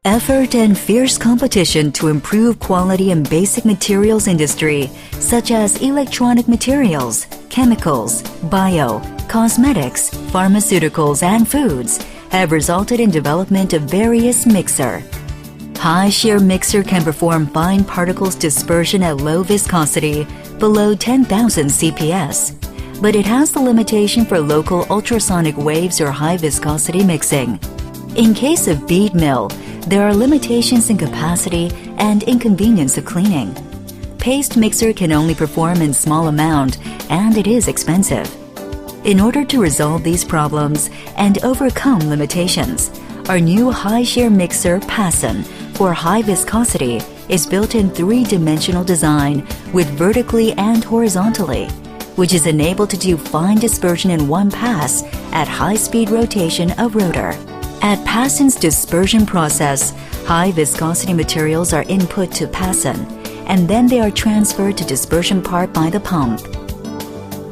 Effort and fierce competition to improve quality in basic materials industry, such as electronic materials, chemicals, bio, cosmetics, pharmaceuticals, and foods, have resulted in development of various mixer. High shear mixer can perform fine particles dispersion at low viscosity, below 10,000 CPS, but it has the limitation for local ultrasonic waves or high viscosity mixing. In case of bead mill, there are limitations in capacity and inconvenience of cleaning. Paste mixer can only perform in small amount, and it is expensive. In order to resolve these problems and overcome limitations, our new high shear mixer PASSON for high viscosity is built in three-dimensional design with vertically and horizontally, which is enabled to do fine dispersion in one pass at high speed rotation of rotor. At PASSON's dispersion process, high viscosity materials are input to PASSON, and then they are transferred to dispersion part by the pump.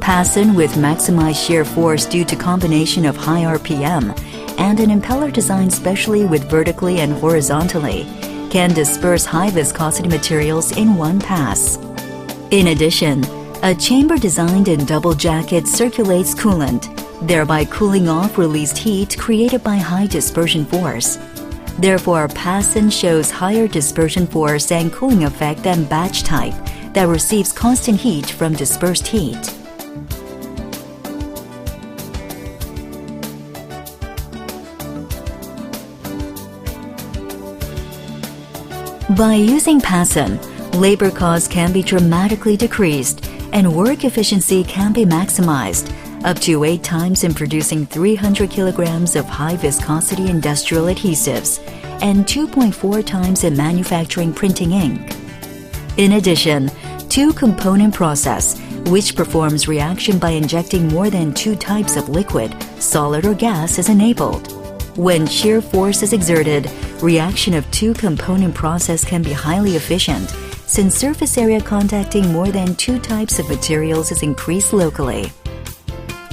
PASSON, with maximized shear force due to combination of high RPM and an impeller designed specially with vertically and horizontally, can disperse high viscosity materials in one pass. In addition, a chamber designed in double jacket circulates coolant, thereby cooling off released heat created by high dispersion force. Therefore, PASSON shows higher dispersion force and cooling effect than batch type that receives constant heat from dispersed heat. By using PASSON, labor costs can be dramatically decreased and work efficiency can be maximized, up to 8 times in producing 300 kilograms of high viscosity industrial adhesives and 2.4 times in manufacturing printing ink. In addition, two-component process, which performs reaction by injecting more than 2 types of liquid, solid or gas, is enabled. When shear force is exerted, reaction of two-component process can be highly efficient since surface area contacting more than 2 types of materials is increased locally.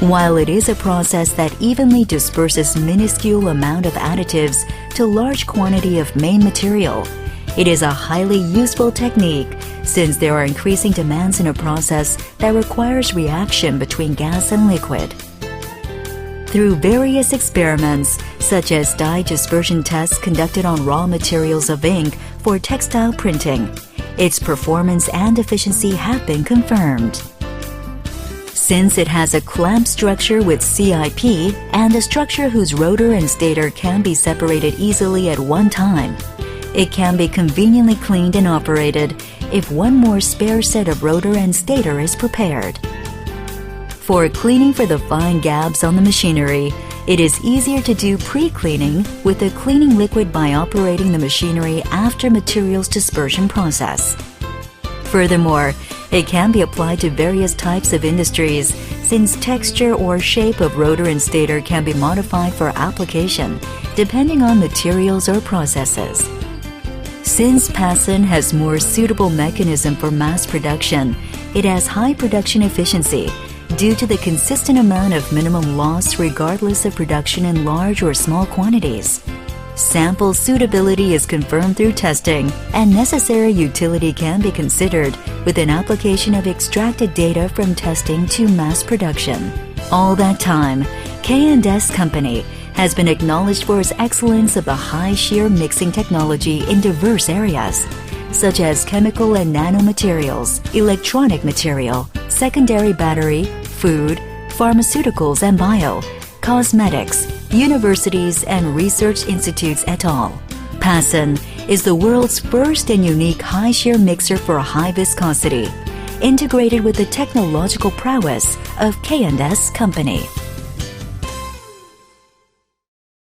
While it is a process that evenly disperses minuscule amount of additives to large quantity of main material, it is a highly useful technique since there are increasing demands in a process that requires reaction between gas and liquid. Through various experiments, such as dye dispersion tests conducted on raw materials of ink for textile printing, its performance and efficiency have been confirmed. Since it has a clamp structure with CIP and a structure whose rotor and stator can be separated easily at one time, it can be conveniently cleaned and operated if one more spare set of rotor and stator is prepared. For cleaning for the fine gaps on the machinery, it is easier to do pre-cleaning with the cleaning liquid by operating the machinery after materials dispersion process. Furthermore, it can be applied to various types of industries since texture or shape of rotor and stator can be modified for application depending on materials or processes. Since PASSON has more suitable mechanism for mass production, it has high production efficiency due to the consistent amount of minimum loss regardless of production in large or small quantities. Sample suitability is confirmed through testing, and necessary utility can be considered with an application of extracted data from testing to mass production. All that time, K&S Company has been acknowledged for its excellence of the high shear mixing technology in diverse areas, such as chemical and nanomaterials, electronic material, secondary battery, food, pharmaceuticals and bio, cosmetics, universities and research institutes et al. PASSON is the world's first and unique high shear mixer for high viscosity, integrated with the technological prowess of K&S Company.